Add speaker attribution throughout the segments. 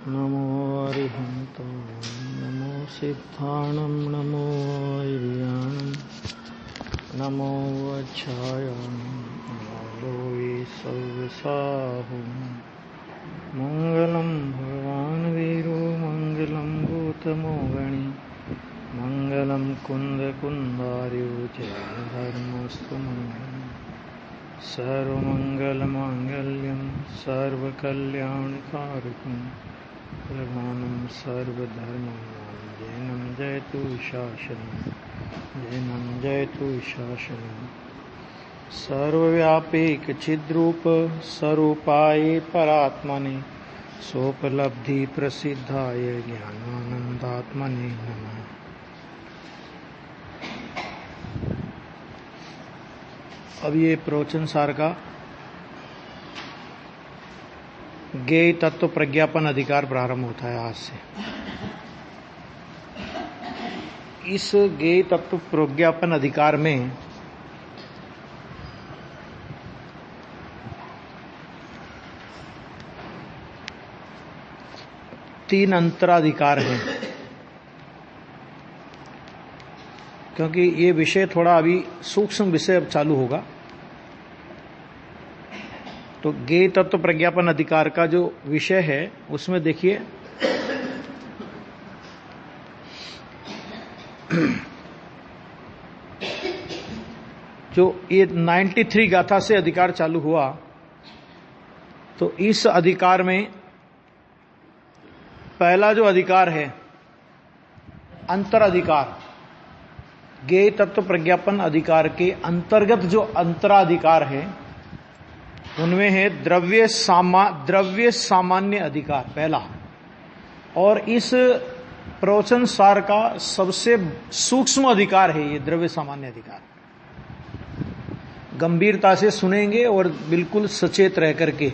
Speaker 1: नमो अरिहन्तां नमो सिद्धाणं नमो वैरियाणं नमो वच्छायानं नमो लोये सर्वसाहुं मङ्गलं भगवान् वीरो मङ्गलं भूतमोगणि मङ्गलं कुन्दकुन्दार्यो जयधर्मस्तु मङ्गलम् सर्वमङ्गलमाङ्गल्यं सर्वकल्याणकारकं प्रधानं सर्वधर्ममं जयतु शासनं सर्वव्यापीकचिद्रूप स्वरूपाय परात्मने सोपलब्धिप्रसिद्धाय ज्ञानानन्दात्मने नमः। अब ये प्रवचन सार का ज्ञेय तत्व प्रज्ञापन अधिकार प्रारंभ होता है आज से। इस ज्ञेय तत्व प्रज्ञापन अधिकार में तीन अंतराधिकार हैं, क्योंकि ये विषय थोड़ा अभी सूक्ष्म विषय अब चालू होगा। तो ज्ञेय तत्व प्रज्ञापन अधिकार का जो विषय है उसमें देखिए जो ये 93 गाथा से अधिकार चालू हुआ, तो इस अधिकार में पहला जो अधिकार है अंतराधिकार, ज्ञेय तत्व प्रज्ञापन अधिकार के अंतर्गत जो अंतराधिकार है उनमें है द्रव्य सामान्य अधिकार पहला। और इस प्रवचन सार का सबसे सूक्ष्म अधिकार है ये द्रव्य सामान्य अधिकार। गंभीरता से सुनेंगे और बिल्कुल सचेत रह करके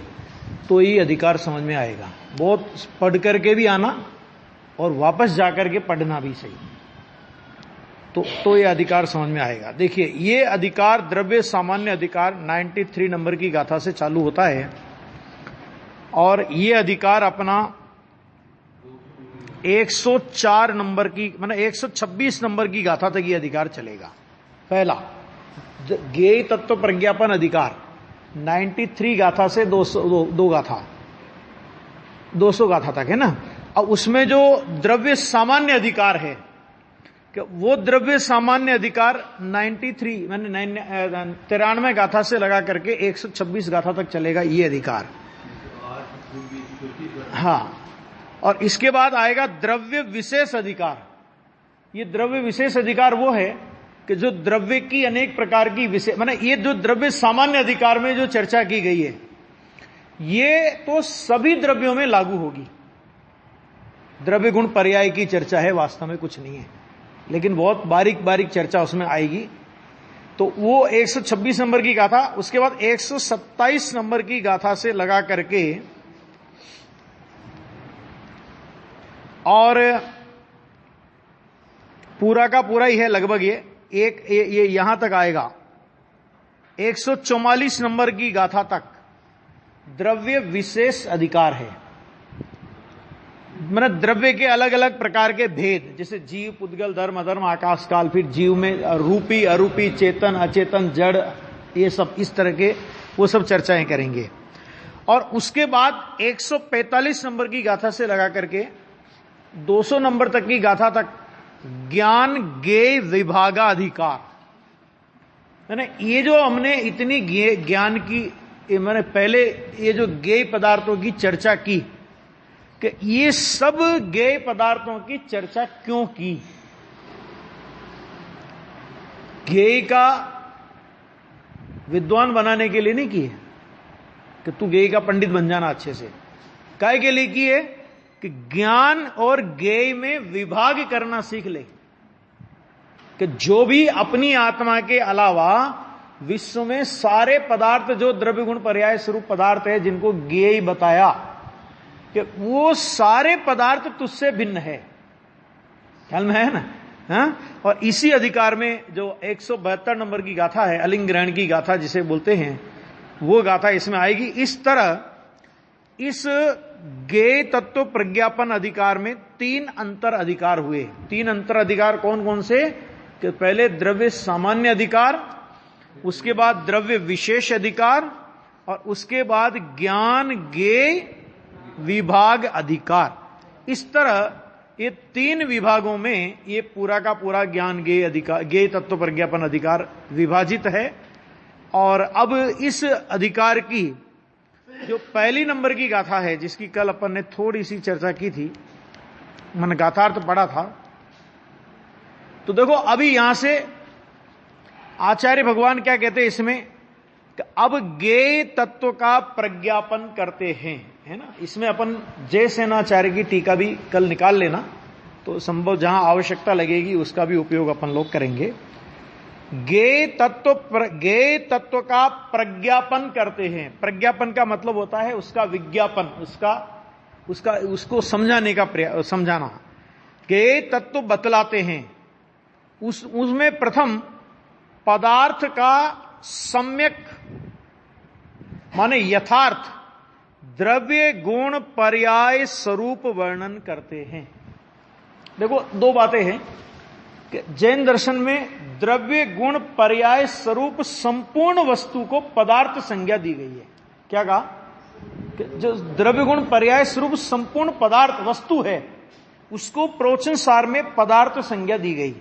Speaker 1: तो ये अधिकार समझ में आएगा। बहुत पढ़ करके भी आना और वापस जाकर के पढ़ना भी सही, तो ये अधिकार समझ में आएगा। देखिए ये अधिकार द्रव्य सामान्य अधिकार 93 नंबर की गाथा से चालू होता है और ये अधिकार अपना 104 नंबर की 126 नंबर की गाथा तक ये अधिकार चलेगा। पहला ज्ञेय तत्व प्रज्ञापन अधिकार 93 गाथा से 200 गाथा तक है ना। अब उसमें जो द्रव्य सामान्य अधिकार है कि वो द्रव्य सामान्य अधिकार 93 गाथा से लगा करके 126 गाथा तक चलेगा ये अधिकार। हाँ, और इसके बाद आएगा द्रव्य विशेष अधिकार। ये द्रव्य विशेष अधिकार वो है कि जो द्रव्य की अनेक प्रकार की विशेष ये जो द्रव्य सामान्य अधिकार में जो चर्चा की गई है ये तो सभी द्रव्यों में लागू होगी। द्रव्य गुण पर्याय की चर्चा है, वास्तव में कुछ नहीं है, लेकिन बहुत बारीक बारीक चर्चा उसमें आएगी। तो वो 126 नंबर की गाथा, उसके बाद 127 नंबर की गाथा से लगा करके और पूरा का पूरा ही है लगभग ये यहां तक आएगा 144 नंबर की गाथा तक द्रव्य विशेष अधिकार है। द्रव्य के अलग अलग प्रकार के भेद, जैसे जीव, पुद्गल, धर्म, अधर्म, आकाश काल, फिर जीव में रूपी अरूपी, चेतन अचेतन, जड़, ये सब इस तरह के वो सब चर्चाएं करेंगे। और उसके बाद 145 नंबर की गाथा से लगा करके 200 नंबर तक की गाथा तक ज्ञान ज्ञेय विभागाधिकार। ये जो हमने इतनी ज्ञान की पहले ये जो ज्ञेय पदार्थों की चर्चा की कि ये सब ज्ञेय पदार्थों की चर्चा क्यों की। ज्ञेय का विद्वान बनाने के लिए नहीं की है कि तू ज्ञेय का पंडित बन जाना अच्छे से। काहे के लिए की है कि ज्ञान और ज्ञेय में विभाग करना सीख ले, कि जो भी अपनी आत्मा के अलावा विश्व में सारे पदार्थ जो द्रव्य गुण पर्याय स्वरूप पदार्थ है जिनको ज्ञेय बताया कि वो सारे पदार्थ तुझसे भिन्न है। ख्याल में है ना। हाँ? और इसी अधिकार में जो 172 नंबर की गाथा है, अलिंग ग्रहण की गाथा जिसे बोलते हैं, वो गाथा इसमें आएगी। इस तरह इस ज्ञेय तत्व प्रज्ञापन अधिकार में 3 अंतर अधिकार हुए। 3 अंतर अधिकार कौन कौन से? कि पहले द्रव्य सामान्य अधिकार, उसके बाद द्रव्य विशेष अधिकार, और उसके बाद ज्ञान ज्ञेय विभाग अधिकार। इस तरह ये 3 विभागों में ये पूरा का पूरा ज्ञान ज्ञेय अधिकार, ज्ञेय तत्व प्रज्ञापन अधिकार विभाजित है। और अब इस अधिकार की जो पहली नंबर की गाथा है, जिसकी कल अपन ने थोड़ी सी चर्चा की थी, मैंने गाथार्थ पढ़ा था, तो देखो अभी यहां से आचार्य भगवान क्या कहते हैं इसमें कि अब ज्ञेय तत्व का प्रज्ञापन करते हैं, है ना। इसमें अपन जय सेनाचार्य की टीका भी कल निकाल लेना, तो संभव जहां आवश्यकता लगेगी उसका भी उपयोग अपन लोग करेंगे। ज्ञेय तत्व का प्रज्ञापन करते हैं। प्रज्ञापन का मतलब होता है उसका विज्ञापन, उसको समझाने का समझाना। ज्ञेय तत्व बतलाते हैं। उसमें प्रथम पदार्थ का सम्यक माने यथार्थ द्रव्य गुण पर्याय स्वरूप वर्णन करते हैं। देखो 2 बातें हैं कि जैन दर्शन में द्रव्य गुण पर्याय स्वरूप संपूर्ण वस्तु को पदार्थ संज्ञा दी गई है। क्या कहा? कि जो द्रव्य गुण पर्याय स्वरूप संपूर्ण पदार्थ वस्तु है उसको प्रवचन सार में पदार्थ संज्ञा दी गई।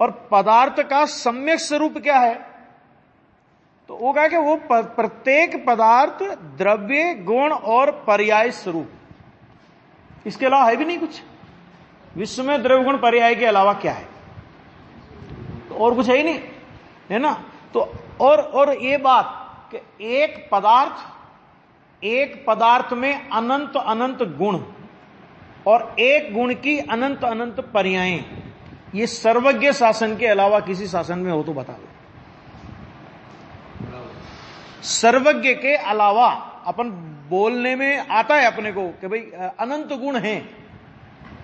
Speaker 1: और पदार्थ का सम्यक स्वरूप क्या है? तो वो कहा कि वो प्रत्येक पदार्थ द्रव्य गुण और पर्याय स्वरूप, इसके अलावा है भी नहीं कुछ। विश्व में द्रव्य गुण पर्याय के अलावा क्या है? तो और कुछ है ही नहीं, है ना। तो और ये बात कि एक पदार्थ में अनंत अनंत गुण और एक गुण की अनंत अनंत पर्यायें, ये सर्वज्ञ शासन के अलावा किसी शासन में हो तो बता दो। सर्वज्ञ के अलावा अपन बोलने में आता है अपने को कि भाई अनंत गुण हैं,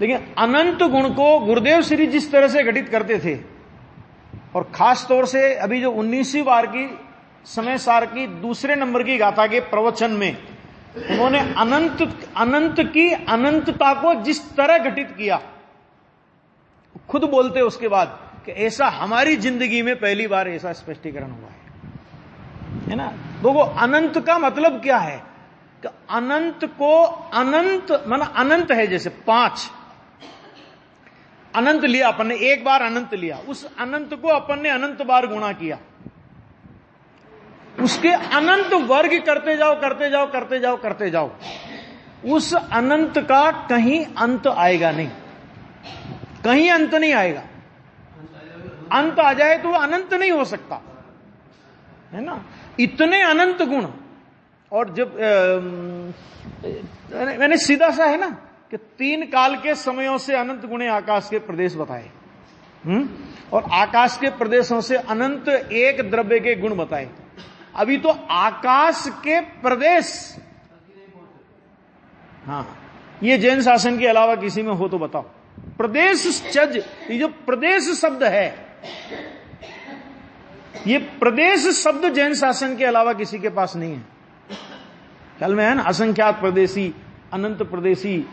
Speaker 1: लेकिन अनंत गुण को गुरुदेव श्री जिस तरह से घटित करते थे, और खास तौर से अभी जो 19वीं बार की समय सार की दूसरे नंबर की गाथा के प्रवचन में उन्होंने अनंत की अनंतता को जिस तरह घटित किया, खुद बोलते उसके बाद कि ऐसा हमारी जिंदगी में पहली बार ऐसा स्पष्टीकरण हुआ है ना। देखो अनंत का मतलब क्या है कि अनंत को अनंत माना अनंत है, जैसे 5 अनंत लिया अपन ने, एक बार अनंत लिया, उस अनंत को अपन ने अनंत बार गुणा किया, उसके अनंत वर्ग करते जाओ करते जाओ करते जाओ करते जाओ, उस अनंत का कहीं अंत आएगा नहीं, कहीं अंत नहीं आएगा। अंत आ जाए तो वो अनंत नहीं हो सकता, है ना। इतने अनंत गुण। और जब मैंने सीधा सा है ना कि 3 काल के समयों से अनंत गुणे आकाश के प्रदेश बताए, और आकाश के प्रदेशों से अनंत एक द्रव्य के गुण बताए। अभी तो आकाश के प्रदेश, हाँ, ये जैन शासन के अलावा किसी में हो तो बताओ। प्रदेश चज, ये जो प्रदेश शब्द है, ये प्रदेश शब्द जैन शासन के अलावा किसी के पास नहीं है। ख्याल में है ना, असंख्यात प्रदेशी, अनंत प्रदेशी,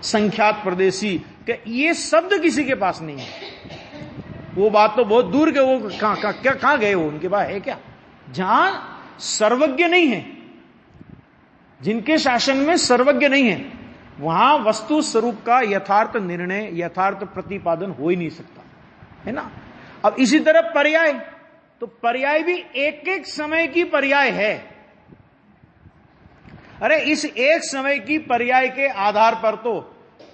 Speaker 1: संख्यात प्रदेशी, ये शब्द किसी के पास नहीं है। वो बात तो बहुत दूर के, वो कहां गए, वो उनके पास है क्या? जहां सर्वज्ञ नहीं है, जिनके शासन में सर्वज्ञ नहीं है, वहां वस्तु स्वरूप का यथार्थ निर्णय, यथार्थ प्रतिपादन हो ही नहीं सकता, है ना। अब इसी तरह पर्याय, तो पर्याय भी एक एक समय की पर्याय है। अरे इस एक समय की पर्याय के आधार पर तो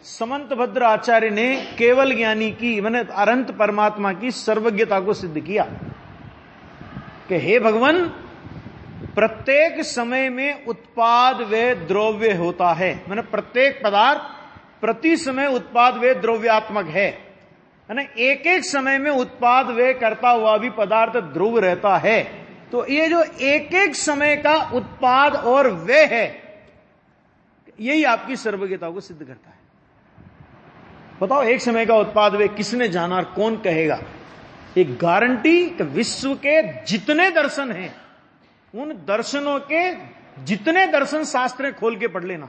Speaker 1: समंत भद्र आचार्य ने केवल ज्ञानी की माने अनंत परमात्मा की सर्वज्ञता को सिद्ध किया कि हे भगवान, प्रत्येक समय में उत्पाद व द्रव्य होता है, माने प्रत्येक पदार्थ प्रति समय उत्पाद व द्रव्यात्मक है, माने एक एक समय में उत्पाद व करता हुआ भी पदार्थ ध्रुव रहता है। तो ये जो एक एक समय का उत्पाद और व्यय है, यही आपकी सर्वज्ञता को सिद्ध करता है। बताओ, एक समय का उत्पाद व्यय किसने जाना और कौन कहेगा? एक गारंटी कि विश्व के जितने दर्शन हैं, उन दर्शनों के जितने दर्शन शास्त्र खोल के पढ़ लेना,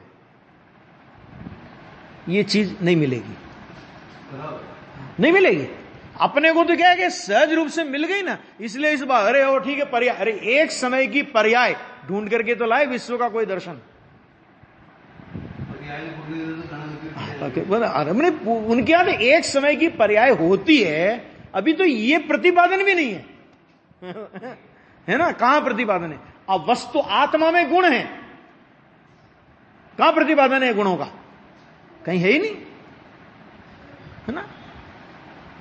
Speaker 1: ये चीज नहीं मिलेगी, नहीं मिलेगी। अपने को तो क्या है कि सहज रूप से मिल गई ना, इसलिए इस बार अरे ओ ठीक है पर्याय, अरे एक समय की पर्याय ढूंढ करके तो लाए विश्व का कोई दर्शन। हमने उनके यहां एक समय की पर्याय होती है, अभी तो ये प्रतिपादन भी नहीं है है ना, कहां प्रतिपादन है? अब वस्तु आत्मा में गुण है, कहां प्रतिपादन है गुणों का? कहीं है ही नहीं, है ना।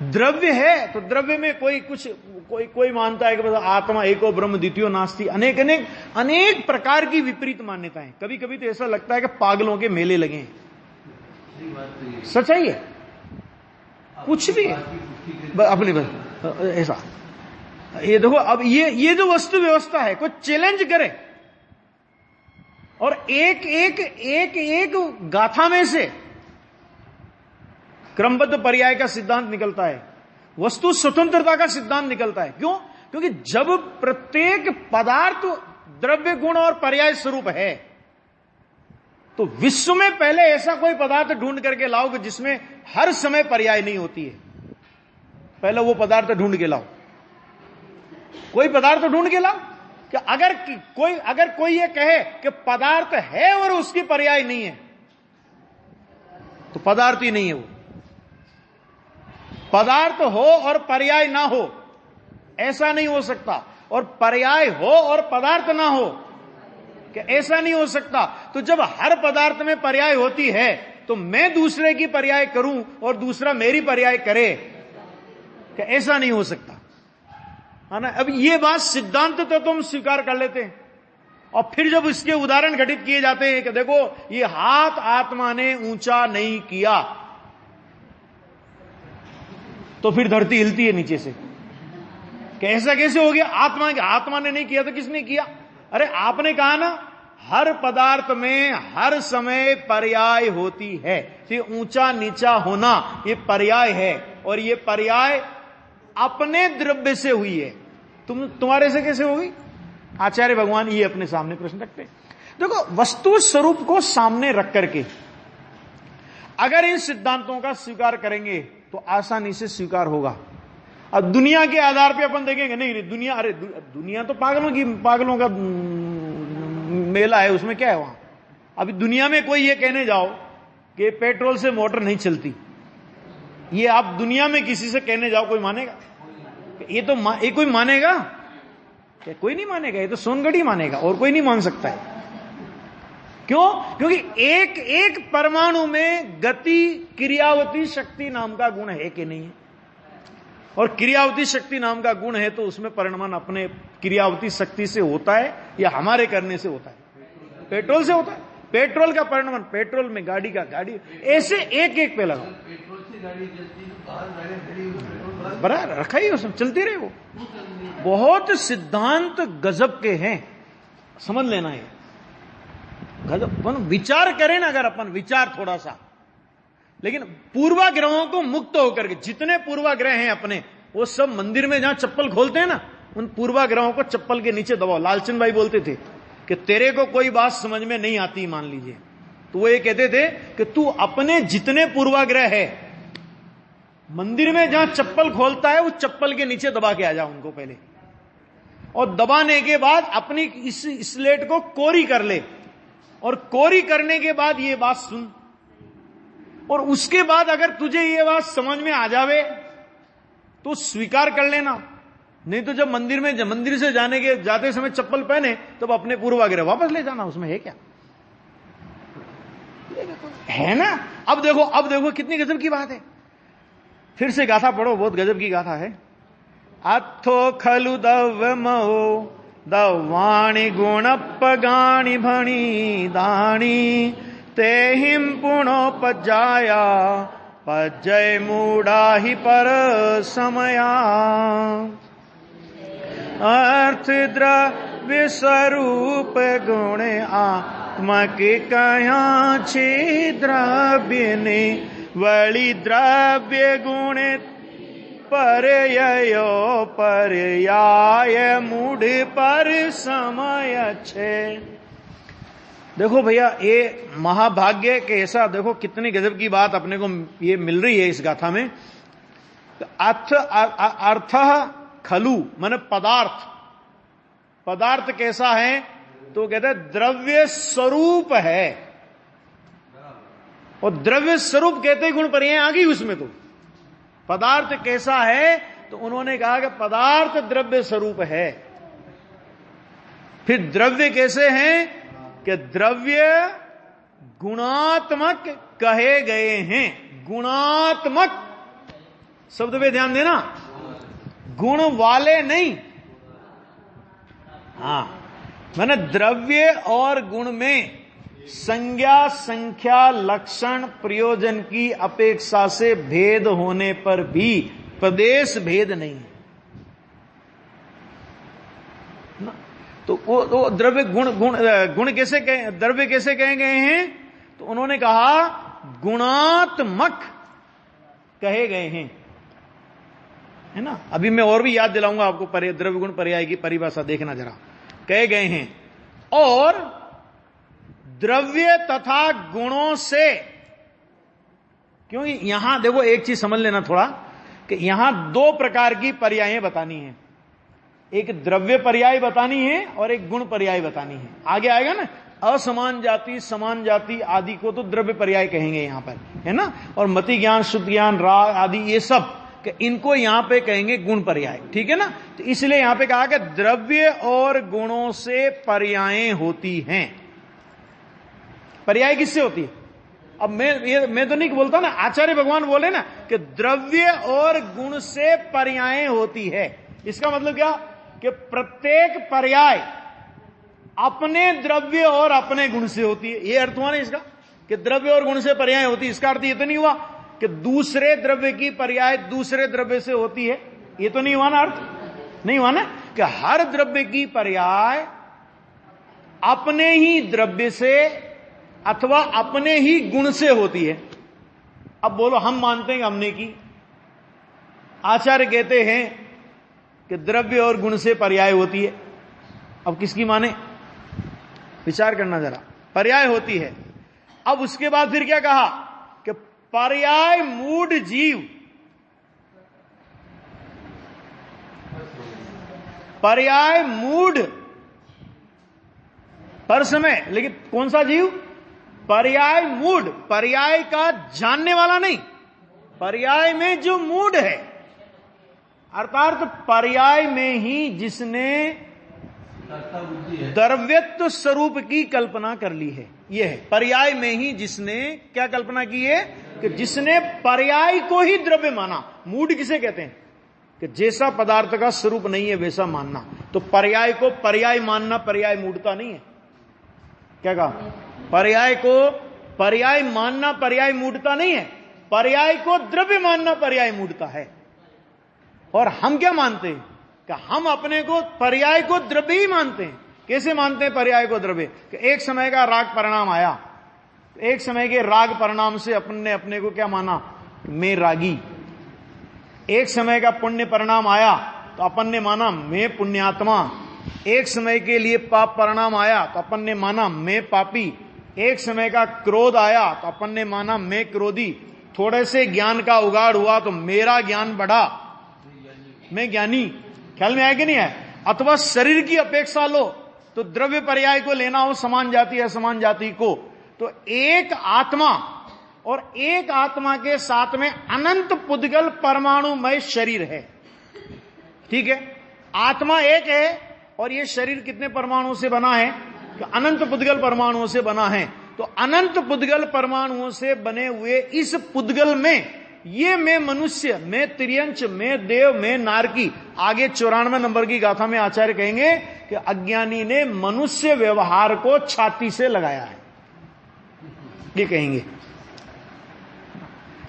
Speaker 1: द्रव्य है तो द्रव्य में कोई मानता है कि बस आत्मा एको ब्रह्म द्वितीयो नास्ति, अनेक अनेक अनेक प्रकार की विपरीत मान्यताएं। कभी कभी तो ऐसा लगता है कि पागलों के मेले लगे हैं। सच्चाई है, कुछ भी अपनी बस ऐसा। ये देखो, अब ये जो वस्तु व्यवस्था है, कोई चैलेंज करे और एक एक एक एक गाथा में से क्रमबद्ध पर्याय का सिद्धांत निकलता है, वस्तु स्वतंत्रता का सिद्धांत निकलता है। क्यों? क्योंकि जब प्रत्येक पदार्थ द्रव्य गुण और पर्याय स्वरूप है, तो विश्व में पहले ऐसा कोई पदार्थ ढूंढ करके लाओ कि जिसमें हर समय पर्याय नहीं होती है। पहले वो पदार्थ ढूंढ के लाओ, कोई पदार्थ ढूंढ के लाओ कि अगर कोई ये कहे कि पदार्थ है और उसकी पर्याय नहीं है, तो पदार्थ ही नहीं है वो। पदार्थ हो और पर्याय ना हो, ऐसा नहीं हो सकता। और पर्याय हो और पदार्थ ना हो, कि ऐसा नहीं हो सकता। तो जब हर पदार्थ में पर्याय होती है, तो मैं दूसरे की पर्याय करूं और दूसरा मेरी पर्याय करे, कि ऐसा नहीं हो सकता, है ना। अब ये बात सिद्धांत तो तुम स्वीकार कर लेते हैं, और फिर जब इसके उदाहरण घटित किए जाते हैं कि देखो ये हाथ आत्मा ने ऊंचा नहीं किया, तो फिर धरती हिलती है नीचे से कि ऐसा कैसे हो गया? आत्मा ने नहीं किया तो किसने किया? अरे आपने कहा ना, हर पदार्थ में हर समय पर्याय होती है। तो ये ऊंचा नीचा होना ये पर्याय है, और ये पर्याय अपने द्रव्य से हुई है। तुम्हारे से कैसे होगी? आचार्य भगवान ये अपने सामने प्रश्न रखते हैं। देखो, वस्तु स्वरूप को सामने रख करके अगर इन सिद्धांतों का स्वीकार करेंगे तो आसानी से स्वीकार होगा। अब दुनिया के आधार पे अपन देखेंगे, नहीं दुनिया, अरे दुनिया तो पागलों का मेला है, उसमें क्या है वहां? अभी दुनिया में कोई ये कहने जाओ कि पेट्रोल से मोटर नहीं चलती, ये आप दुनिया में किसी से कहने जाओ, कोई मानेगा? ये कोई मानेगा? कोई नहीं मानेगा, ये तो सोनगढ़ी मानेगा, और कोई नहीं मान सकता है। क्यों? क्योंकि एक एक परमाणु में गति क्रियावती शक्ति नाम का गुण है कि नहीं है? और क्रियावती शक्ति नाम का गुण है तो उसमें परिणमन अपने क्रियावती शक्ति से होता है या हमारे करने से होता है? पेट्रोल से होता है। पेट्रोल का परिणमन, पेट्रोल में गाड़ी, ऐसे एक एक पे लगाओ, बड़ा रखा ही उसमें, चलती रहे वो। बहुत सिद्धांत गजब के हैं, समझ लेना है गजब। विचार करें ना अगर अपन, विचार थोड़ा सा, लेकिन पूर्वाग्रहों को मुक्त होकर के, जितने पूर्वाग्रह हैं अपने, वो सब मंदिर में जहां चप्पल खोलते हैं ना, उन पूर्वाग्रहों को चप्पल के नीचे दबाओ। लालचंद भाई बोलते थे कि तेरे को कोई बात समझ में नहीं आती, मान लीजिए, तो वो ये कहते थे कि तू अपने जितने पूर्वाग्रह है मंदिर में जहां चप्पल खोलता है, उस चप्पल के नीचे दबा के आ जा उनको पहले, और दबाने के बाद अपनी इस स्लेट को कोरी कर ले, और कोरी करने के बाद ये बात सुन, और उसके बाद अगर तुझे ये बात समझ में आ जावे तो स्वीकार कर लेना। नहीं तो जब मंदिर से जाते समय चप्पल पहने, तब अपने पूर्वाग्रह वापस ले जाना, उसमें है क्या? है ना। अब देखो कितनी गजब की बात है। फिर से गाथा पढ़ो, बहुत गजब की गाथा है। अथो खलु दव्यमो दवाणी गुणपगाणी भणी दाणी तेहिं पुनोपजाया पजय मूढ़ा ही पर समया अर्थ द्रव्य स्वरूप गुण आत्मक कया छे द्रव्य ने वली द्रव्य गुण पर्ययो पर्याय मूढ़ पर समय छे। देखो भैया, ये महाभाग्य के ऐसा, देखो कितनी गजब की बात अपने को ये मिल रही है इस गाथा में। अर्थ खलु माने पदार्थ, पदार्थ कैसा है तो कहते हैं द्रव्य स्वरूप है, और द्रव्य स्वरूप कहते ही गुण पर्याय आ गई उसमें। तो पदार्थ कैसा है तो उन्होंने कहा कि पदार्थ द्रव्य स्वरूप है। फिर द्रव्य कैसे हैं कि द्रव्य गुणात्मक कहे गए हैं। गुणात्मक शब्द पे ध्यान देना, गुण वाले नहीं। हां, मैंने द्रव्य और गुण में संज्ञा, संख्या, लक्षण, प्रयोजन की अपेक्षा से भेद होने पर भी प्रदेश भेद नहीं है ना। तो वो द्रव्य गुण कैसे कहे, द्रव्य कैसे कहे गए हैं तो उन्होंने कहा गुणात्मक कहे गए हैं, है ना। अभी मैं और भी याद दिलाऊंगा आपको, द्रव्य गुण पर्याय की परिभाषा देखना जरा। कहे गए हैं और द्रव्य तथा गुणों से, क्योंकि यहां देखो एक चीज समझ लेना थोड़ा, कि यहां दो प्रकार की पर्यायें बतानी है। एक द्रव्य पर्याय बतानी है और एक गुण पर्याय बतानी है। आगे आएगा ना, असमान जाति, समान जाति आदि को तो द्रव्य पर्याय कहेंगे यहां पर, है ना। और मति ज्ञान, शुद्ध ज्ञान, राग आदि ये सब इनको यहां पे कहेंगे गुण पर्याय, ठीक है ना। तो इसलिए यहां पे कहा कि द्रव्य और गुणों से पर्यायें होती हैं। पर्याय किससे होती है? अब मैं तो नहीं बोलता ना, आचार्य भगवान बोले ना कि द्रव्य और गुण से पर्यायें होती है। इसका मतलब क्या कि प्रत्येक पर्याय अपने द्रव्य और अपने गुण से होती है। यह अर्थ हुआ ना इसका, कि द्रव्य और गुण से पर्याय होती है। इसका अर्थ यह तो नहीं हुआ कि दूसरे द्रव्य की पर्याय दूसरे द्रव्य से होती है, ये तो नहीं हुआ ना, अर्थ नहीं हुआ ना कि हर द्रव्य की पर्याय अपने ही द्रव्य से अथवा अपने ही गुण से होती है। अब बोलो, हम मानते हैं कि हमने की, आचार्य कहते हैं कि द्रव्य और गुण से पर्याय होती है। अब किसकी माने, विचार करना जरा। पर्याय होती है। अब उसके बाद फिर क्या कहा कि पर्याय मूढ़ जीव, पर्याय मूढ़ पर समय, लेकिन कौन सा जीव? पर्याय मूढ़, पर्याय का जानने वाला नहीं, पर्याय में जो मूढ़ है, अर्थात पर्याय में ही जिसने द्रव्यत्व स्वरूप की कल्पना कर ली है। यह है पर्याय में ही जिसने क्या कल्पना की है कि जिसने पर्याय को ही द्रव्य माना। मूढ़ किसे कहते हैं कि जैसा पदार्थ का स्वरूप नहीं है वैसा मानना। तो पर्याय को पर्याय मानना पर्याय मूढ़ता नहीं है। क्या कहा? पर्याय को पर्याय मानना पर्याय मूढ़ता नहीं है, पर्याय को द्रव्य मानना पर्याय मूढ़ता है। और हम क्या मानते हैं कि हम अपने को पर्याय को द्रव्य ही मानते हैं। कैसे मानते हैं पर्याय को द्रव्य? कि एक समय का राग परिणाम आया, एक समय के राग परिणाम से अपन ने अपने को क्या माना? मैं रागी। एक समय का पुण्य परिणाम आया तो अपन ने माना मैं पुण्यात्मा। एक समय के लिए पाप परिणाम आया तो अपन ने माना मैं पापी। एक समय का क्रोध आया तो अपन ने माना मैं क्रोधी। थोड़े से ज्ञान का उगाड़ हुआ तो मेरा ज्ञान बढ़ा, मैं ज्ञानी। ख्याल में आया कि नहीं है? अथवा शरीर की अपेक्षा लो तो द्रव्य पर्याय को लेना हो, समान जाति असमान जाति को, तो एक आत्मा और एक आत्मा के साथ में अनंत पुद्गल परमाणुमय शरीर है। ठीक है, आत्मा एक है और ये शरीर कितने परमाणुओं से बना है? अनंत पुद्गल परमाणुओं से बना है। तो अनंत पुद्गल परमाणुओं से बने हुए इस पुद्गल में ये मैं मनुष्य, मैं त्रियंच, मैं देव, मैं नारकी। आगे 94 नंबर की गाथा में आचार्य कहेंगे कि अज्ञानी ने मनुष्य व्यवहार को छाती से लगाया है, ये कहेंगे।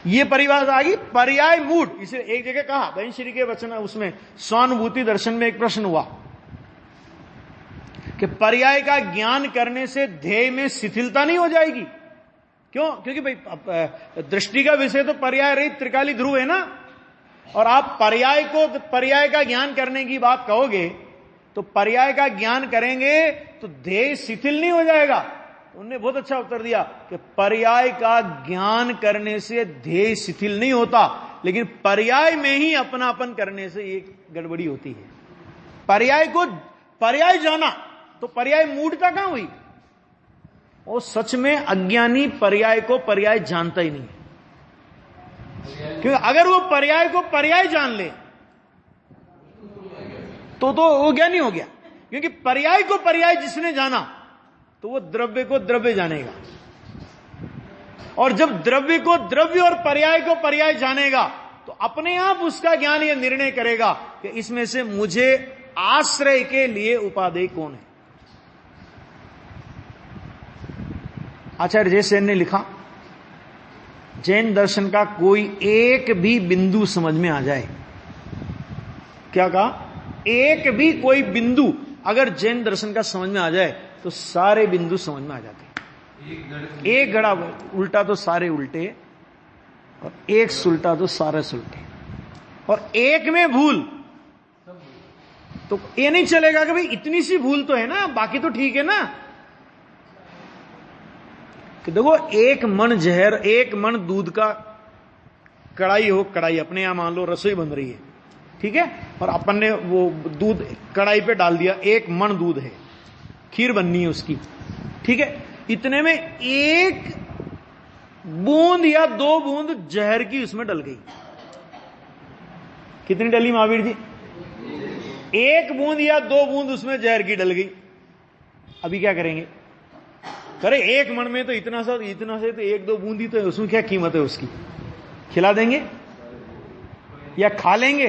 Speaker 1: ये परिभाषा आ गई पर्याय मूढ़। इसे एक जगह कहा बहिश्री के वचन, उसमें स्वानुभूति दर्शन में एक प्रश्न हुआ कि पर्याय का ज्ञान करने से ध्येय में शिथिलता नहीं हो जाएगी? क्यों? क्योंकि भाई दृष्टि का विषय तो पर्याय रहित त्रिकाली ध्रुव है ना। और आप पर्याय का ज्ञान करने की बात कहोगे तो पर्याय का ज्ञान करेंगे तो ध्येय शिथिल नहीं हो जाएगा। उन्होंने बहुत अच्छा उत्तर दिया कि पर्याय का ज्ञान करने से ध्येय शिथिल नहीं होता, लेकिन पर्याय में ही अपनापन करने से एक गड़बड़ी होती है। पर्याय जाना तो पर्याय मूढ़ता कहां हुई? और सच में अज्ञानी पर्याय को पर्याय जानता ही नहीं है, क्योंकि अगर वो पर्याय को पर्याय जान ले तो वो ज्ञानी हो गया। क्योंकि पर्याय को पर्याय जिसने जाना तो वो द्रव्य को द्रव्य जानेगा, और जब द्रव्य को द्रव्य और पर्याय को पर्याय जानेगा तो अपने आप उसका ज्ञान यह निर्णय करेगा कि इसमें से मुझे आश्रय के लिए उपादेय कौन है। आचार्य जयसेन ने लिखा, जैन दर्शन का कोई एक भी बिंदु समझ में आ जाए, क्या कहा? एक भी कोई बिंदु अगर जैन दर्शन का समझ में आ जाए तो सारे बिंदु समझ में आ जाते हैं। एक घड़ा उल्टा तो सारे उल्टे, और एक सुलटा तो सारे सुलटे, और एक में भूल तो ये नहीं चलेगा कि भाई इतनी सी भूल तो है ना, बाकी तो ठीक है ना। कि देखो, एक मन जहर, एक मन दूध का कढ़ाई हो, कढ़ाई अपने यहां मान लो रसोई बन रही है, ठीक है, और अपन ने वो दूध कढ़ाई पे डाल दिया, एक मन दूध है, खीर बननी है उसकी, ठीक है। इतने में एक बूंद या 2 बूंद जहर की उसमें डल गई। कितनी डली महावीर जी? 1 बूंद या 2 बूंद उसमें जहर की डल गई। अभी क्या करेंगे? करे एक मन में तो इतना से तो 1-2 बूंद ही तो है, उसमें क्या कीमत है उसकी? खिला देंगे या खा लेंगे?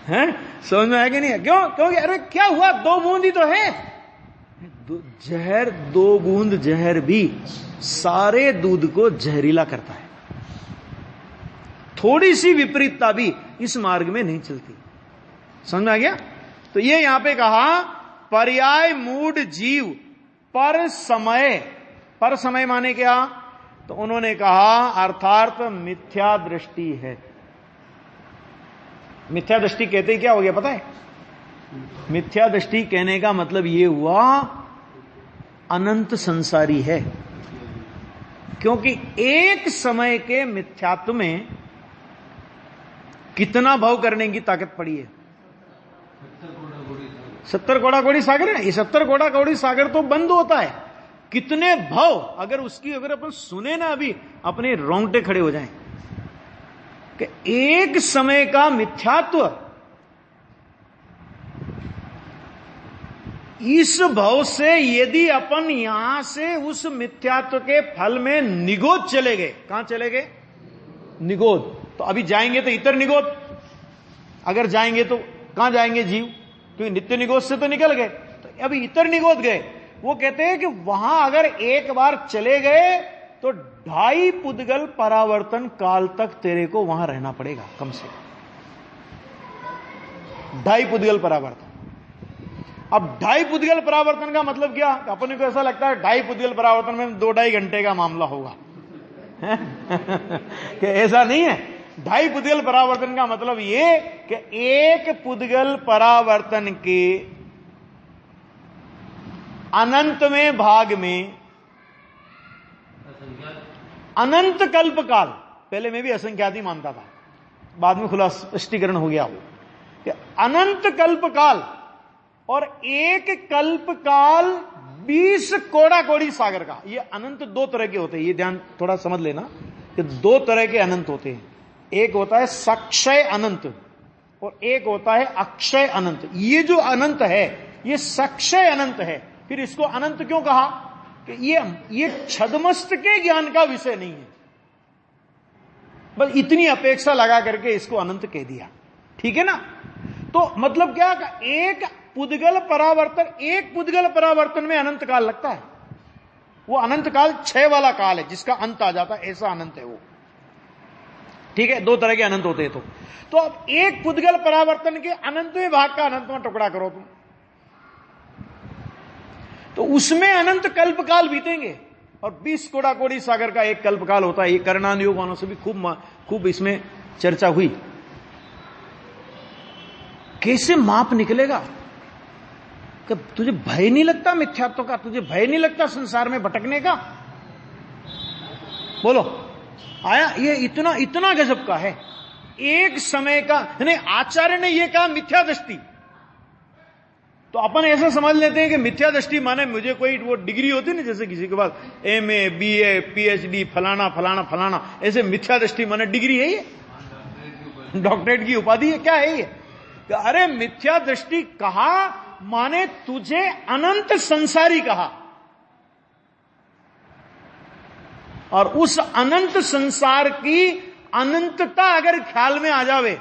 Speaker 1: हैं? समझ में आएगा नहीं? क्यों? क्योंकि अरे क्या हुआ, 2 बूंद ही तो है जहर। 2 बूंद जहर भी सारे दूध को जहरीला करता है। थोड़ी सी विपरीतता भी इस मार्ग में नहीं चलती। समझ में आ गया? तो ये यहां पे कहा, पर्याय मूढ़ जीव पर समय माने क्या? तो उन्होंने कहा अर्थात मिथ्या दृष्टि है। मिथ्या दृष्टि कहते ही क्या हो गया पता है? मिथ्या दृष्टि कहने का मतलब ये हुआ अनंत संसारी है, क्योंकि एक समय के मिथ्यात्व में कितना भाव करने की ताकत पड़ी है? 70 कोड़ा कौड़ी सागर है। ये 70 कोड़ा कौड़ी सागर तो बंद होता है, कितने भाव अगर अपन सुने ना, अभी अपने रोंगटे खड़े हो जाएं कि एक समय का मिथ्यात्व, इस भाव से यदि अपन यहां से उस मिथ्यात्व के फल में निगोद चले गए। कहां चले गए? निगोद। तो अभी जाएंगे तो इतर निगोद, अगर जाएंगे तो कहां जाएंगे जीव? क्योंकि नित्य निगोद से तो निकल गए, तो अभी इतर निगोद गए। वो कहते हैं कि वहां अगर एक बार चले गए तो 2.5 पुद्गल परावर्तन काल तक तेरे को वहां रहना पड़ेगा, कम से कम 2.5 पुद्गल परावर्तन। अब 2.5 पुद्गल परावर्तन का मतलब क्या? अपने को ऐसा लगता है 2.5 पुद्गल परावर्तन में 2-2.5 घंटे का मामला होगा कि ऐसा नहीं है। 2.5 पुद्गल परावर्तन का मतलब ये कि एक पुद्गल परावर्तन के अनंत में भाग में अनंत कल्प काल, पहले मैं भी असंख्यात ही मानता था, बाद में खुला स्पष्टीकरण हो गया वो कि अनंत कल्प काल और एक कल्प काल 20 कोड़ा कोड़ी सागर का। ये अनंत 2 तरह के होते हैं, ये ध्यान थोड़ा समझ लेना कि 2 तरह के अनंत होते हैं। एक होता है सक्षय अनंत और एक होता है अक्षय अनंत। ये जो अनंत है ये सक्षय अनंत है। फिर इसको अनंत क्यों कहा? कि ये छदमस्त के ज्ञान का विषय नहीं है, बस इतनी अपेक्षा लगा करके इसको अनंत कह दिया, ठीक है ना। तो मतलब क्या? एक पुद्गल परावर्तन में अनंत काल लगता है। वो अनंत काल 6 वाला काल है जिसका अंत आ जाता है, ऐसा अनंत है वो, ठीक है। 2 तरह के अनंत होते हैं। तो अब एक पुद्गल परावर्तन के अनंतवें भाग का अनंत में टुकड़ा करो तुम, तो उसमें अनंत कल्प काल बीतेंगे। और 20 कोड़ा कोड़ी सागर का एक कल्प काल होता है। ये करणान योग वालों से भी खूब इसमें चर्चा हुई। कैसे माप निकलेगा? कि तुझे भय नहीं लगता मिथ्यात्व का? तुझे भय नहीं लगता संसार में भटकने का? बोलो, आया? ये इतना इतना गजब का है। एक समय का नहीं, आचार्य ने यह कहा मिथ्या दृष्टि, तो अपन ऐसा समझ लेते हैं कि मिथ्या दृष्टि माने मुझे कोई वो डिग्री होती ना, जैसे किसी के पास MA BA PhD फलाना फलाना फलाना, ऐसे मिथ्या दृष्टि माने डिग्री है, ये डॉक्टरेट की उपाधि है, क्या है ये? अरे मिथ्या दृष्टि कहा माने तुझे अनंत संसारी कहा, और उस अनंत संसार की अनंतता अगर ख्याल में आ जावे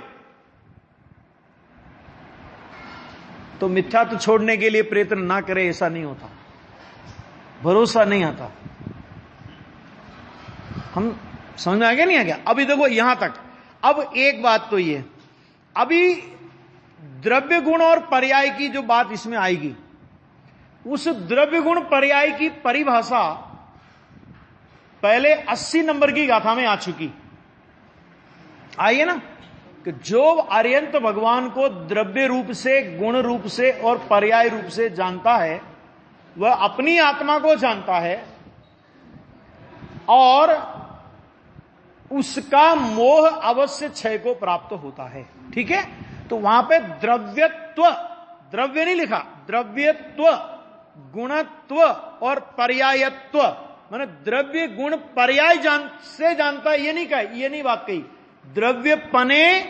Speaker 1: तो मिथ्या तो छोड़ने के लिए प्रयत्न ना करे, ऐसा नहीं होता, भरोसा नहीं आता। हम समझ में आ गया नहीं आ गया? अभी देखो यहां तक। अब एक बात तो ये, अभी द्रव्य गुण और पर्याय की जो बात इसमें आएगी, उस द्रव्य गुण पर्याय की परिभाषा पहले 80 नंबर की गाथा में आ चुकी। आइए ना, कि जो आर्यंत भगवान को द्रव्य रूप से, गुण रूप से और पर्याय रूप से जानता है, वह अपनी आत्मा को जानता है और उसका मोह अवश्य क्षय को प्राप्त होता है। ठीक है? तो वहां पे द्रव्यत्व, द्रव्य नहीं लिखा, द्रव्यत्व, गुणत्व और पर्यायत्व, माने द्रव्य गुण पर्याय से जानता है, ये नहीं कहा, ये नहीं बात कही। द्रव्य पने,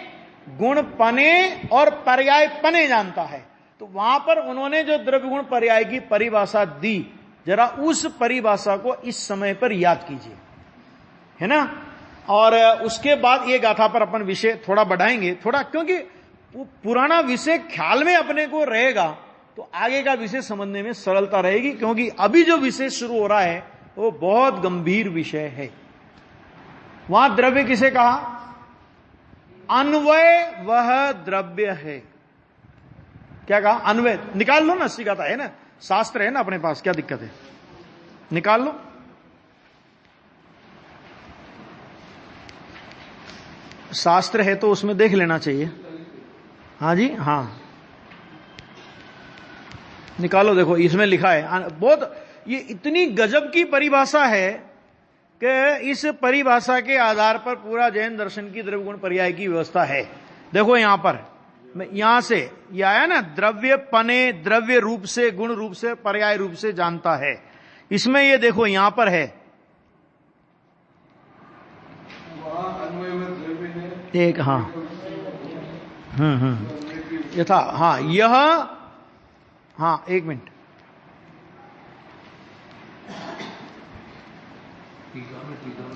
Speaker 1: गुण पने और पर्याय पने जानता है। तो वहां पर उन्होंने जो द्रव्य गुण पर्याय की परिभाषा दी, जरा उस परिभाषा को इस समय पर याद कीजिए, है ना? और उसके बाद ये गाथा पर अपन विषय थोड़ा बढ़ाएंगे, थोड़ा, क्योंकि पुराना विषय ख्याल में अपने को रहेगा तो आगे का विषय समझने में सरलता रहेगी, क्योंकि अभी जो विषय शुरू हो रहा है वो बहुत गंभीर विषय है। वहां द्रव्य किसे कहा? अन्वय वह द्रव्य है। क्या कहा? अन्वय। निकाल लो ना, सिखाता है ना, शास्त्र है ना अपने पास, क्या दिक्कत है? निकाल लो। शास्त्र है तो उसमें देख लेना चाहिए। हाँ जी, हाँ निकालो, देखो इसमें लिखा है। बहुत ये इतनी गजब की परिभाषा है कि इस परिभाषा के आधार पर पूरा जैन दर्शन की द्रव्य गुण पर्याय की व्यवस्था है। देखो यहां पर, यहां से ये आया ना, द्रव्य पने, द्रव्य रूप से, गुण रूप से, पर्याय रूप से जानता है। इसमें ये देखो यहां पर है एक, हाँ यथा, हाँ यह, हाँ एक मिनट,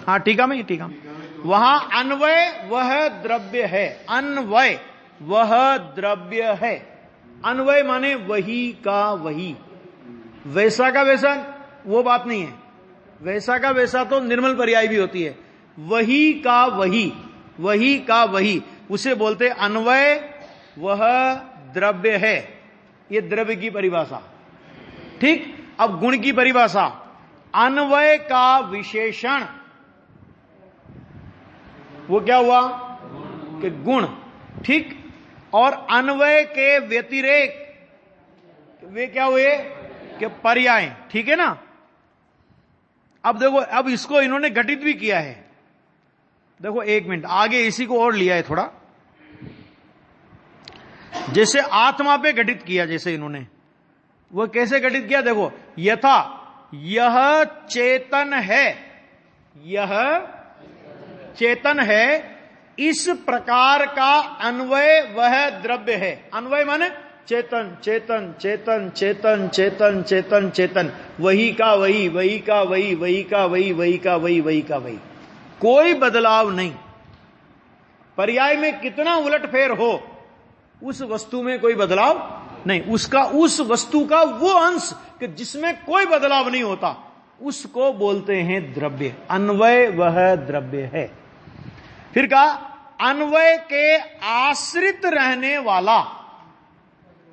Speaker 1: हाँ टीका में, टीका में वहां अन्वय वह द्रव्य है, अन्वय वह द्रव्य है। अन्वय माने वही का वही, वैसा का वैसा वो बात नहीं है, वैसा का वैसा तो निर्मल पर्याय भी होती है। वही का वही, वही का वही, उसे बोलते अन्वय वह द्रव्य है। ये द्रव्य की परिभाषा। ठीक, अब गुण की परिभाषा, अन्वय का विशेषण, वो क्या हुआ कि गुण। ठीक, और अन्वय के व्यतिरेक वे क्या हुए कि पर्याय। ठीक है ना? अब देखो, अब इसको इन्होंने घटित भी किया है। देखो एक मिनट आगे इसी को और लिया है थोड़ा, जैसे आत्मा पे घटित किया, जैसे इन्होंने वो कैसे घटित किया? देखो, यथा यह चेतन है, यह चेतन है, इस प्रकार का अन्वय वह द्रव्य है। अन्वय माने चेतन, चेतन चेतन चेतन चेतन चेतन चेतन, वही का वही, वही का वही, वही का वही, वही का वही, वही का वही, कोई बदलाव नहीं। पर्याय में कितना उलटफेर हो, उस वस्तु में कोई बदलाव नहीं। उसका, उस वस्तु का वो अंश कि जिसमें कोई बदलाव नहीं होता, उसको बोलते हैं द्रव्य। अन्वय वह द्रव्य है। फिर कहा अन्वय के आश्रित रहने वाला,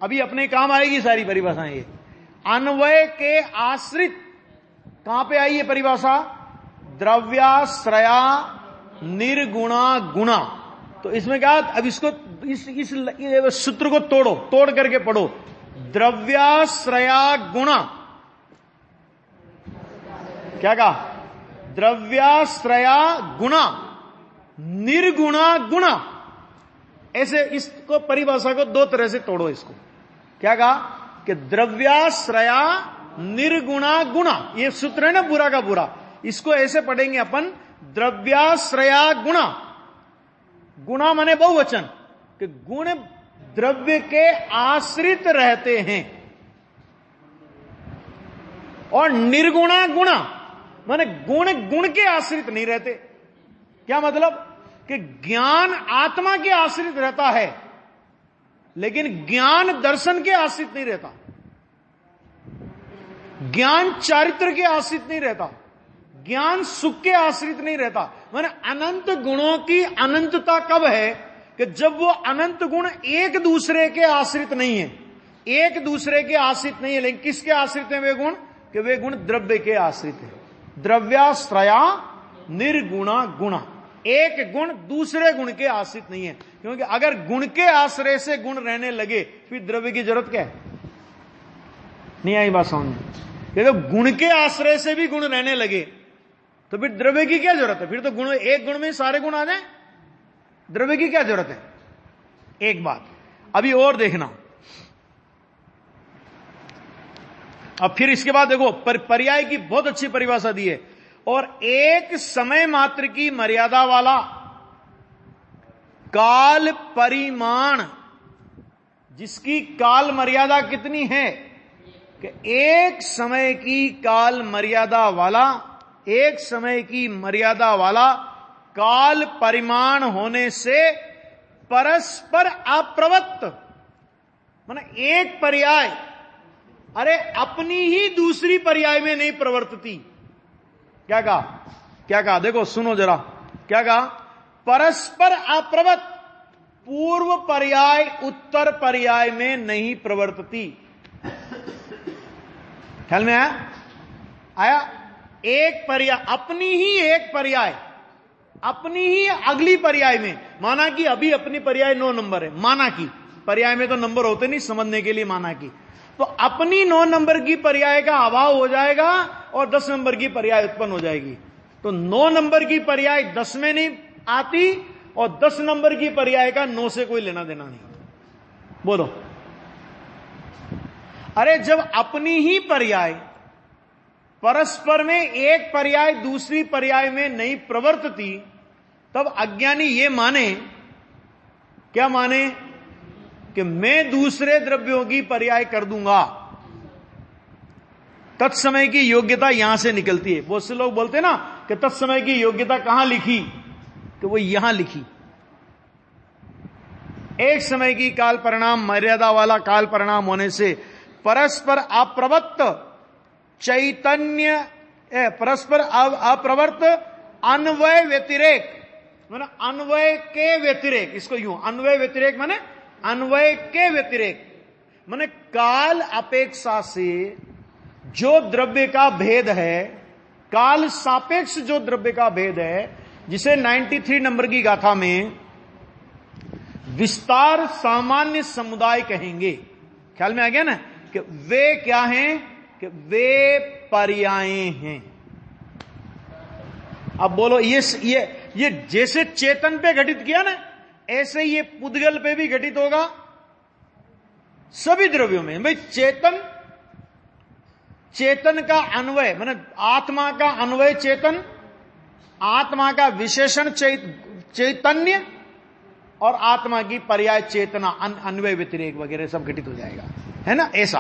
Speaker 1: अभी अपने काम आएगी सारी परिभाषाएं ये। अन्वय के आश्रित, कहां पे आई ये परिभाषा? द्रव्याश्रया निर्गुणा गुणा, तो इसमें क्या, अब इसको इस सूत्र को तोड़ करके पढ़ो। द्रव्याश्रया गुणा, क्या कहा, द्रव्याश्रया गुणा निर्गुणा गुणा। ऐसे इसको परिभाषा को दो तरह से तोड़ो। इसको क्या कहा कि द्रव्याश्रया निर्गुणा गुणा, ये सूत्र है ना पूरा का पूरा। इसको ऐसे पढ़ेंगे अपन, द्रव्याश्रया गुणा, गुणा माने बहुवचन, कि गुण द्रव्य के आश्रित रहते हैं, और निर्गुणा गुणा माने गुण गुण के आश्रित नहीं रहते। क्या मतलब कि ज्ञान आत्मा के आश्रित रहता है, लेकिन ज्ञान दर्शन के आश्रित नहीं रहता, ज्ञान चारित्र के आश्रित नहीं रहता, ज्ञान सुख के आश्रित नहीं रहता। माने अनंत गुणों की अनंतता कब है कि जब वो अनंत गुण एक दूसरे के आश्रित नहीं है, एक दूसरे के आश्रित नहीं है, लेकिन किसके आश्रित है वे गुण, कि वे गुण द्रव्य के आश्रित है। द्रव्याश्रया निर्गुणा गुणा, एक गुण दूसरे गुण के आश्रित नहीं है। क्योंकि अगर गुण के आश्रय से गुण रहने लगे फिर द्रव्य की जरूरत क्या है? नहीं आई बात समझ में? ये तो गुण के आश्रय से भी गुण रहने लगे तो फिर द्रव्य की क्या जरूरत है? फिर तो गुण, एक गुण में सारे गुण आ जाए, द्रव्य की क्या जरूरत है? एक बात अभी और देखना। अब फिर इसके बाद देखो, पर्याय की बहुत अच्छी परिभाषा दी है। और एक समय मात्र की मर्यादा वाला काल परिमाण, जिसकी काल मर्यादा कितनी है कि एक समय की काल मर्यादा वाला, एक समय की मर्यादा वाला काल परिमाण होने से परस्पर अप्रवृत्त, माने एक पर्याय अरे अपनी ही दूसरी पर्याय में नहीं प्रवर्तती। क्या कहा? क्या कहा? देखो सुनो जरा, क्या कहा? परस्पर अप्रवृत्त, पूर्व पर्याय उत्तर पर्याय में नहीं प्रवर्तती। ख्याल में आया? एक पर्याय, अपनी ही एक पर्याय, अपनी ही अगली पर्याय में, माना कि अभी अपनी पर्याय 9 नंबर है, माना कि पर्याय में तो नंबर होते नहीं, समझने के लिए माना कि, तो अपनी 9 नंबर की पर्याय का अभाव हो जाएगा और 10 नंबर की पर्याय उत्पन्न हो जाएगी। तो 9 नंबर की पर्याय 10 में नहीं आती और 10 नंबर की पर्याय का 9 से कोई लेना देना नहीं। बोलो, अरे जब अपनी ही पर्याय परस्पर में एक पर्याय दूसरी पर्याय में नहीं प्रवर्तती, तब अज्ञानी ये माने, क्या माने, कि मैं दूसरे द्रव्यों की पर्याय कर दूंगा। तत्समय की योग्यता यहां से निकलती है। बहुत से लोग बोलते हैं ना कि तत्समय की योग्यता कहां लिखी, कि वो यहां लिखी। एक समय की काल परिणाम मर्यादा वाला काल परिणाम होने से परस्पर अप्रवृत्त चैतन्य, परस्पर अप्रवृत्त अन्वय व्यतिरेक, माने अन्वय के व्यतिरेक, इसको यूं अन्वय व्यतिरेक माने अन्वय के व्यतिरेक, माने काल अपेक्षा से जो द्रव्य का भेद है, काल सापेक्ष जो द्रव्य का भेद है, जिसे 93 नंबर की गाथा में विस्तार सामान्य समुदाय कहेंगे। ख्याल में आ गया ना कि वे क्या हैं, कि वे पर्याय हैं। अब बोलो, ये जैसे चेतन पे घटित किया ना, ऐसे ये पुद्गल पे भी घटित होगा सभी द्रव्यों में। भाई चेतन का अन्वय माने आत्मा का अन्वय चेतन, आत्मा का विशेषण चैतन्य और आत्मा की पर्याय चेतना, अन्वय व्यतिरेक वगैरह सब घटित हो जाएगा, है ना। ऐसा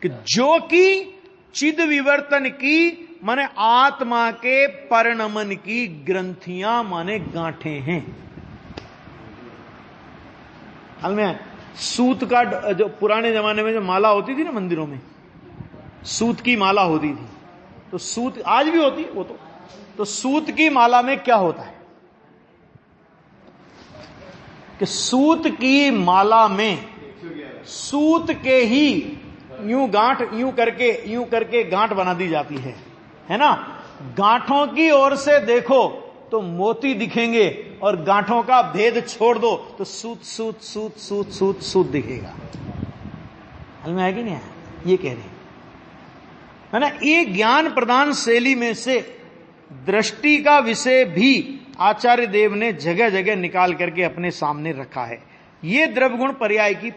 Speaker 1: कि जो कि चिद विवर्तन की माने आत्मा के परिणमन की ग्रंथियां माने गांठें हैं। हाल में सूत का जो पुराने जमाने में जो माला होती थी ना मंदिरों में, सूत की माला होती थी, तो सूत आज भी होती है वो तो सूत की माला में क्या होता है कि सूत की माला में सूत के ही यूं करके गांठ बना दी जाती है ना। गांठों की ओर से देखो तो मोती दिखेंगे और गांठों का भेद छोड़ दो तो सूत सूत सूत सूत सूत सूत दिखेगा। हल में है कि नहीं है? ये कह रहे है ना। ये ज्ञान प्रदान शैली में से दृष्टि का विषय भी आचार्य देव ने जगह जगह निकाल करके अपने सामने रखा है। ये द्रव्य गुण पर्याय की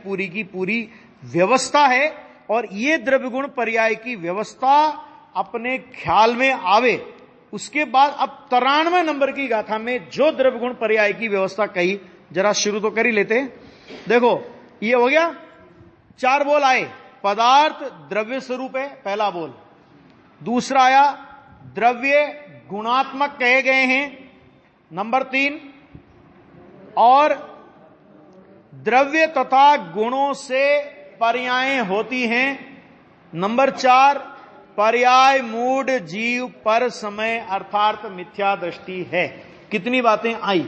Speaker 1: पूरी व्यवस्था है, और ये द्रव्य गुण पर्याय की व्यवस्था अपने ख्याल में आवे उसके बाद अब 93 नंबर की गाथा में जो द्रव्य गुण पर्याय की व्यवस्था कही, जरा शुरू तो कर ही लेते हैं। देखो ये हो गया, 4 बोल आए। पदार्थ द्रव्य स्वरूप है, पहला बोल। दूसरा आया द्रव्य गुणात्मक कहे गए हैं, नंबर 3। और द्रव्य तथा गुणों से पर्याय होती हैं, नंबर 4। पर्याय मूढ़ जीव पर समय अर्थात मिथ्या दृष्टि है। कितनी बातें आई,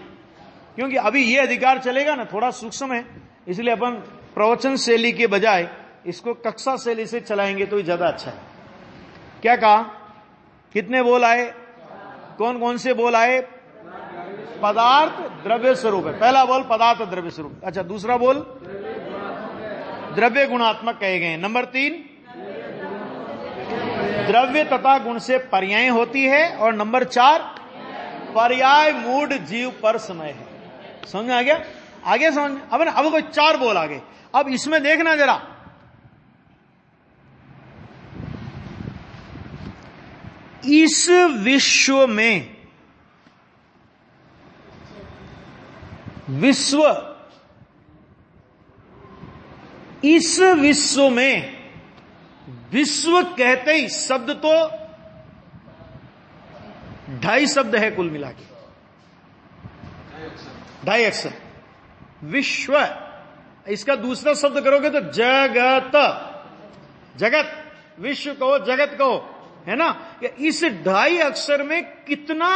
Speaker 1: क्योंकि अभी ये अधिकार चलेगा ना, थोड़ा सूक्ष्म है, इसलिए अपन प्रवचन शैली के बजाय इसको कक्षा शैली से चलाएंगे तो ज्यादा अच्छा है। क्या कहा, कितने बोल आए, कौन कौन से बोल आए? पदार्थ द्रव्य स्वरूप है, पहला बोल पदार्थ द्रव्य स्वरूप। अच्छा, दूसरा बोल द्रव्य गुणात्मक कहे गए। नंबर 3 द्रव्य तथा गुण से पर्याय होती है, और नंबर 4 पर्याय मूढ़ जीव पर समय है। समझ में आ गया? आगे समझ। अब कोई 4 बोल आगे। अब इसमें देखना जरा, इस विश्व में इस विश्व में विश्व कहते ही शब्द तो 2.5 शब्द है कुल मिला के, 2.5 अक्षर। विश्व, इसका दूसरा शब्द करोगे तो जगत, जगत, विश्व कहो जगत कहो, है ना। इस 2.5 अक्षर में कितना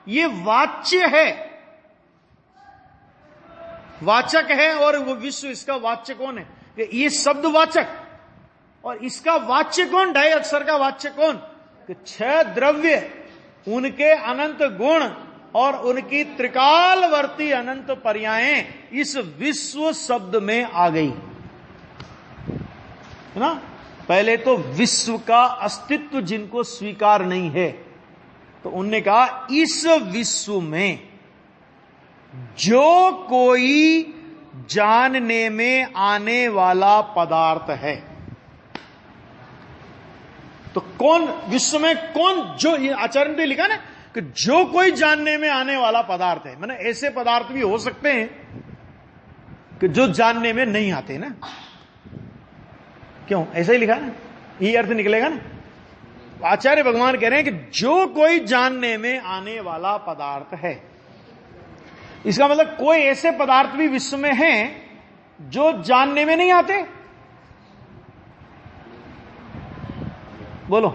Speaker 1: ये वाच्य है, वाचक है, और वो विश्व इसका वाच्य कौन है? ये शब्द वाचक, और इसका वाच्य कौन? 2.5 अक्षर का वाच्य कौन? 6 द्रव्य, उनके अनंत गुण और उनकी त्रिकालवर्ती अनंत पर्यायें इस विश्व शब्द में आ गई, है ना। पहले तो विश्व का अस्तित्व जिनको स्वीकार नहीं है, तो उनने कहा इस विश्व में जो कोई जानने में आने वाला पदार्थ है, तो कौन विश्व में कौन, जो ये आचार्य ने लिखा ना कि जो कोई जानने में आने वाला पदार्थ है, माने ऐसे पदार्थ भी हो सकते हैं कि जो जानने में नहीं आते ना। क्यों? ऐसा ही लिखा ना, ये अर्थ निकलेगा ना। आचार्य भगवान कह रहे हैं कि जो कोई जानने में आने वाला पदार्थ है, इसका मतलब कोई ऐसे पदार्थ भी विश्व में हैं जो जानने में नहीं आते। बोलो,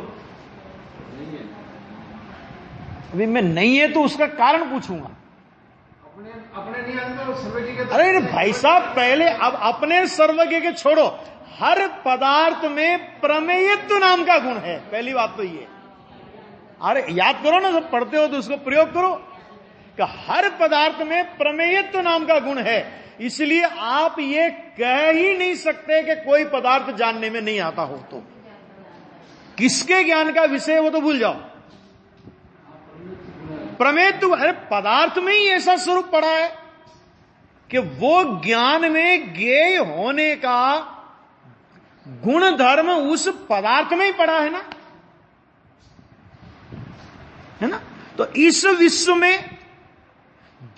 Speaker 1: अभी मैं नहीं है तो उसका कारण पूछूंगा।
Speaker 2: अपने नहीं आते तो सर्वज्ञ के।
Speaker 1: अरे भाई साहब, पहले अब अपने सर्वज्ञ के छोड़ो, हर पदार्थ में प्रमेयत्व नाम का गुण है, पहली बात तो ये। अरे याद करो ना, सब पढ़ते हो तो उसको प्रयोग करो कि हर पदार्थ में प्रमेयत्व नाम का गुण है, इसलिए आप ये कह ही नहीं सकते कि कोई पदार्थ जानने में नहीं आता हो। तो किसके ज्ञान का विषय वो तो भूल जाओ। प्रमेयत्व, अरे पदार्थ में ही ऐसा स्वरूप पड़ा है कि वो ज्ञान में ज्ञेय होने का गुण धर्म उस पदार्थ में ही पड़ा है ना, है ना। तो इस विश्व में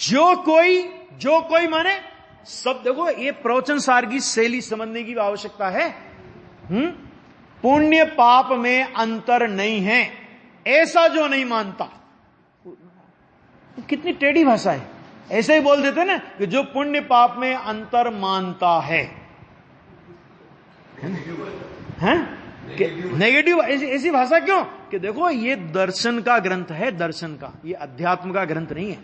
Speaker 1: जो कोई माने सब, देखो ये प्रवचन सार की शैली समझने की आवश्यकता है। पुण्य पाप में अंतर नहीं है, ऐसा जो नहीं मानता। कितनी टेढ़ी भाषा है, ऐसे ही बोल देते ना कि जो पुण्य पाप में अंतर मानता है, नेगेटिव। ऐसी भाषा क्यों? कि देखो ये दर्शन का ग्रंथ है, दर्शन का, ये अध्यात्म का ग्रंथ नहीं है।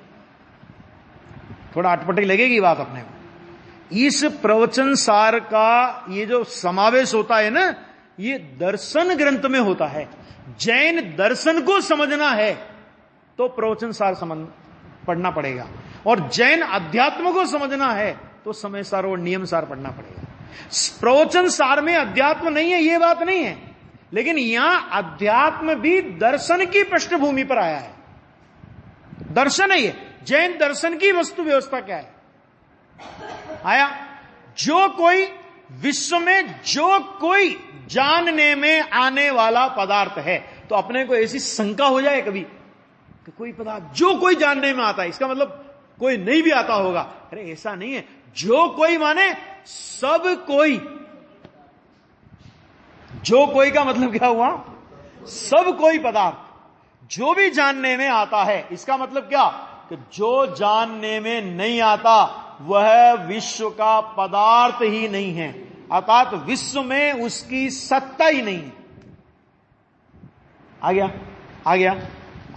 Speaker 1: थोड़ा अटपटी लगेगी बात अपने को। इस प्रवचन सार का ये जो समावेश होता है ना, ये दर्शन ग्रंथ में होता है। जैन दर्शन को समझना है तो प्रवचन सार पढ़ना पड़ेगा, और जैन अध्यात्म को समझना है तो समय सार और नियम सार पढ़ना पड़ेगा। प्रवचन सार में अध्यात्म नहीं है, ये बात नहीं है, लेकिन यहां अध्यात्म भी दर्शन की पृष्ठभूमि पर आया है। दर्शन है ये, जैन दर्शन की वस्तु व्यवस्था क्या है आया। जो कोई विश्व में जो कोई जानने में आने वाला पदार्थ है, तो अपने को ऐसी शंका हो जाए कभी कि कोई पदार्थ जो कोई जानने में आता है, इसका मतलब कोई नहीं भी आता होगा। अरे ऐसा नहीं है, जो कोई माने सब कोई। जो कोई का मतलब क्या हुआ? सब कोई पदार्थ जो भी जानने में आता है। इसका मतलब क्या कि जो जानने में नहीं आता वह विश्व का पदार्थ ही नहीं है, अर्थात विश्व में उसकी सत्ता ही नहीं है। आ गया।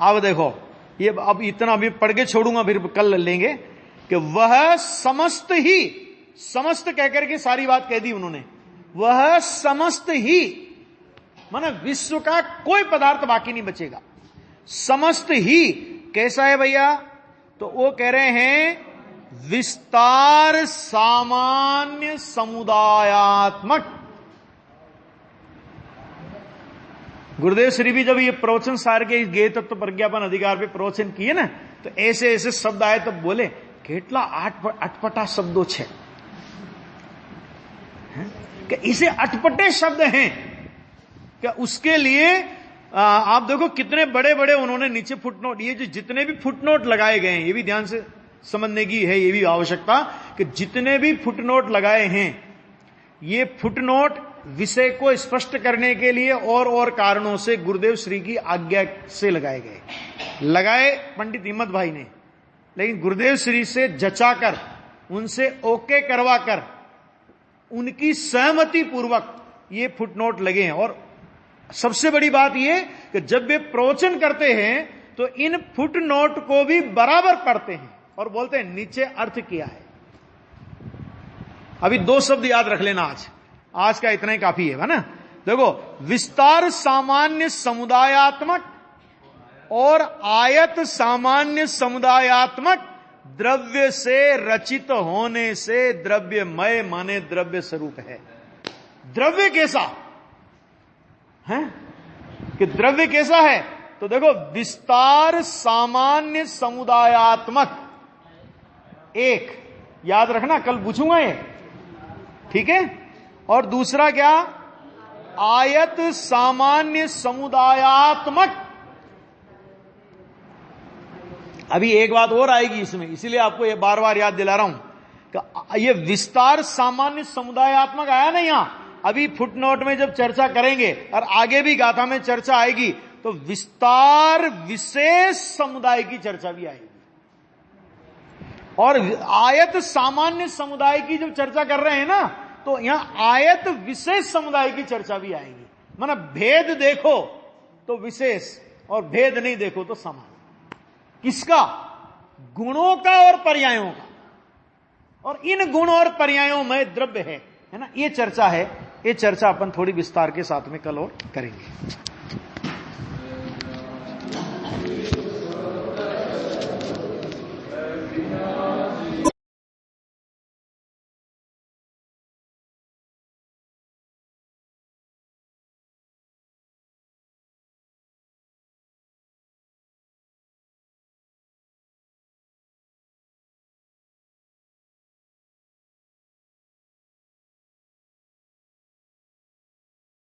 Speaker 1: अब देखो, ये अब इतना भी पढ़ के छोड़ूंगा, फिर कल लेंगे कि वह समस्त ही, समस्त कहकर के सारी बात कह दी उन्होंने, वह समस्त ही माने विश्व का कोई पदार्थ बाकी नहीं बचेगा। समस्त ही कैसा है भैया? तो वो कह रहे हैं विस्तार सामान्य समुदायात्मक। गुरुदेव श्री भी जब ये प्रवचन सार के इस गेय तत्व प्रज्ञापन अधिकार पे प्रवचन किए ना, तो ऐसे ऐसे शब्द आए, तब बोले केटला अटपटा शब्दों छे कि इसे अटपटे शब्द हैं क्या? उसके लिए आप देखो कितने बड़े बड़े उन्होंने नीचे फुटनोट, ये जो जितने भी फुटनोट लगाए गए हैं, ये भी ध्यान से समझने की है, ये भी आवश्यकता कि जितने भी फुटनोट लगाए हैं, ये फुटनोट विषय को स्पष्ट करने के लिए और कारणों से गुरुदेव श्री की आज्ञा से लगाए गए। लगाए पंडित हिम्मत भाई ने, लेकिन गुरुदेव श्री से जचाकर, उनसे ओके करवाकर, उनकी सहमति पूर्वक ये फुटनोट लगे हैं। और सबसे बड़ी बात ये कि जब वे प्रवचन करते हैं तो इन फुटनोट को भी बराबर पढ़ते हैं और बोलते हैं नीचे अर्थ क्या है। अभी 2 शब्द याद रख लेना, आज का इतना ही काफी है ना। देखो, विस्तार सामान्य समुदायात्मक और आयत सामान्य समुदायात्मक द्रव्य से रचित होने से द्रव्यमय माने द्रव्य स्वरूप है। द्रव्य कैसा है कि द्रव्य कैसा है? तो देखो, विस्तार सामान्य समुदायात्मक, एक याद रखना, कल पूछूंगा ये, ठीक है। और दूसरा क्या? आयत सामान्य समुदायात्मक। अभी एक बात और आएगी इसमें, इसीलिए आपको ये बार बार याद दिला रहा हूं कि ये विस्तार सामान्य समुदायात्मक आया ना यहां, अभी फुटनोट में जब चर्चा करेंगे और आगे भी गाथा में चर्चा आएगी, तो विस्तार विशेष समुदाय की चर्चा भी आएगी। और आयत सामान्य समुदाय की जब चर्चा कर रहे हैं ना, तो यहां आयत विशेष समुदाय की चर्चा भी आएगी। माना भेद देखो तो विशेष और भेद नहीं देखो तो समान। किसका? गुणों का और पर्यायों का। और इन गुण और पर्यायों में द्रव्य है ना, ये चर्चा है। ये चर्चा अपन थोड़ी विस्तार के साथ में कल और करेंगे।